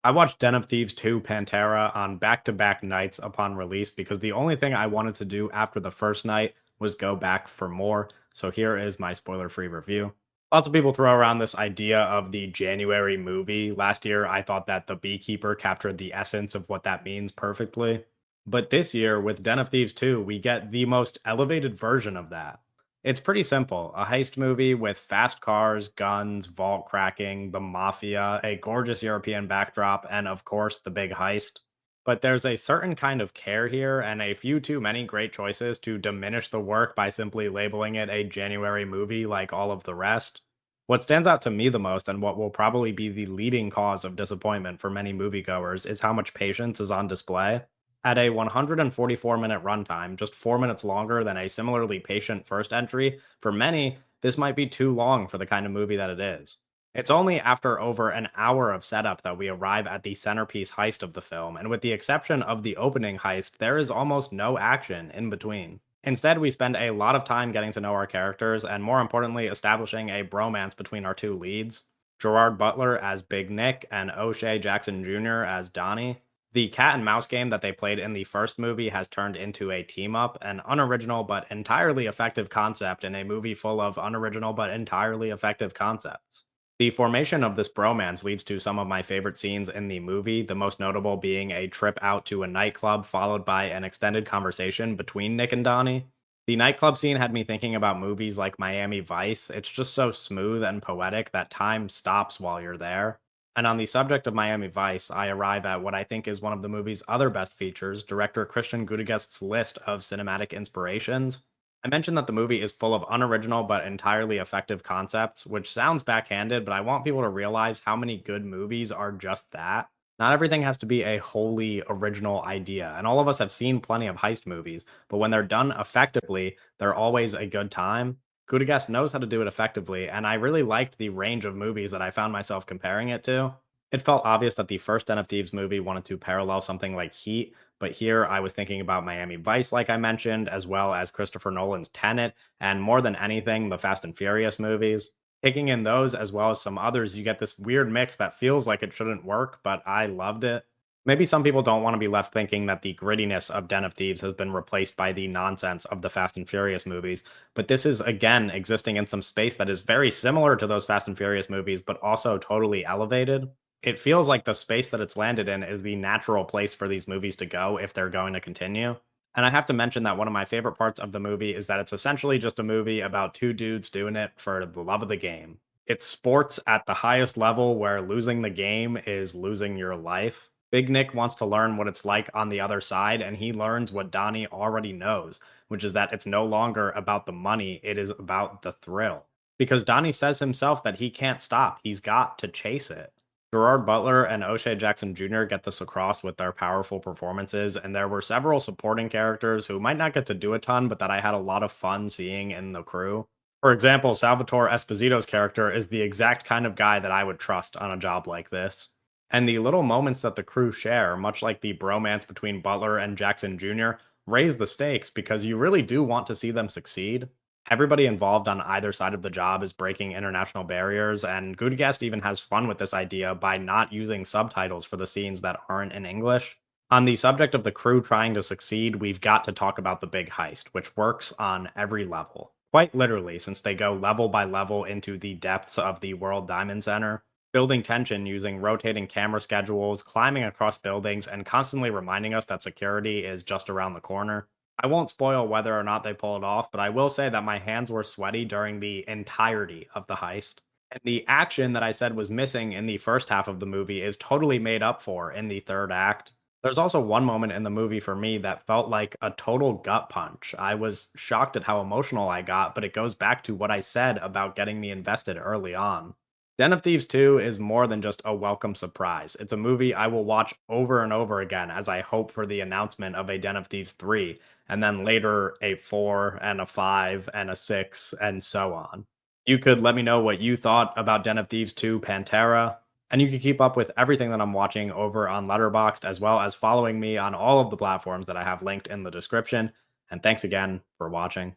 I watched Den of Thieves 2 Pantera on back to back nights upon release because the only thing I wanted to do after the first night was go back for more. So here is my spoiler free review. Lots of people throw around this idea of the January movie. Last year, I thought that The Beekeeper captured the essence of what that means perfectly. But this year, with Den of Thieves 2, we get the most elevated version of that. It's pretty simple. A heist movie with fast cars, guns, vault cracking, the mafia, a gorgeous European backdrop, and of course, the big heist. But there's a certain kind of care here and a few too many great choices to diminish the work by simply labeling it a January movie like all of the rest. What stands out to me the most, and what will probably be the leading cause of disappointment for many moviegoers, is how much patience is on display. At a 144-minute runtime, just 4 minutes longer than a similarly patient first entry, for many, this might be too long for the kind of movie that it is. It's only after over an hour of setup that we arrive at the centerpiece heist of the film, and with the exception of the opening heist, there is almost no action in between. Instead, we spend a lot of time getting to know our characters, and more importantly, establishing a bromance between our two leads, Gerard Butler as Big Nick and O'Shea Jackson Jr. as Donnie. The cat and mouse game that they played in the first movie has turned into a team up, an unoriginal but entirely effective concept in a movie full of unoriginal but entirely effective concepts. The formation of this bromance leads to some of my favorite scenes in the movie, the most notable being a trip out to a nightclub followed by an extended conversation between Nick and Donnie. The nightclub scene had me thinking about movies like Miami Vice. It's just so smooth and poetic that time stops while you're there. And on the subject of Miami Vice, I arrive at what I think is one of the movie's other best features, director Christian Gudegast's list of cinematic inspirations. I mentioned that the movie is full of unoriginal but entirely effective concepts, which sounds backhanded, but I want people to realize how many good movies are just that. Not everything has to be a wholly original idea, and all of us have seen plenty of heist movies, but when they're done effectively, they're always a good time. Gudegast knows how to do it effectively, and I really liked the range of movies that I found myself comparing it to. It felt obvious that the first Den of Thieves movie wanted to parallel something like Heat, but here I was thinking about Miami Vice, like I mentioned, as well as Christopher Nolan's Tenet, and more than anything, the Fast and Furious movies. Taking in those as well as some others, you get this weird mix that feels like it shouldn't work, but I loved it. Maybe some people don't want to be left thinking that the grittiness of Den of Thieves has been replaced by the nonsense of the Fast and Furious movies, but this is again existing in some space that is very similar to those Fast and Furious movies, but also totally elevated. It feels like the space that it's landed in is the natural place for these movies to go if they're going to continue. And I have to mention that one of my favorite parts of the movie is that it's essentially just a movie about two dudes doing it for the love of the game. It's sports at the highest level where losing the game is losing your life. Big Nick wants to learn what it's like on the other side, and he learns what Donnie already knows, which is that it's no longer about the money, it is about the thrill. Because Donnie says himself that he can't stop, he's got to chase it. Gerard Butler and O'Shea Jackson Jr. get this across with their powerful performances, and there were several supporting characters who might not get to do a ton, but that I had a lot of fun seeing in the crew. For example, Salvatore Esposito's character is the exact kind of guy that I would trust on a job like this. And the little moments that the crew share, much like the bromance between Butler and Jackson Jr., raise the stakes because you really do want to see them succeed. Everybody involved on either side of the job is breaking international barriers, and Gudegast even has fun with this idea by not using subtitles for the scenes that aren't in English. On the subject of the crew trying to succeed, we've got to talk about the big heist, which works on every level. Quite literally, since they go level by level into the depths of the World Diamond Center, building tension using rotating camera schedules, climbing across buildings, and constantly reminding us that security is just around the corner. I won't spoil whether or not they pull it off, but I will say that my hands were sweaty during the entirety of the heist. And the action that I said was missing in the first half of the movie is totally made up for in the third act. There's also one moment in the movie for me that felt like a total gut punch. I was shocked at how emotional I got, but it goes back to what I said about getting me invested early on. Den of Thieves 2 is more than just a welcome surprise. It's a movie I will watch over and over again as I hope for the announcement of a Den of Thieves 3, and then later a 4 and a 5 and a 6, and so on. You could let me know what you thought about Den of Thieves 2 Pantera, and you can keep up with everything that I'm watching over on Letterboxd, as well as following me on all of the platforms that I have linked in the description. And thanks again for watching.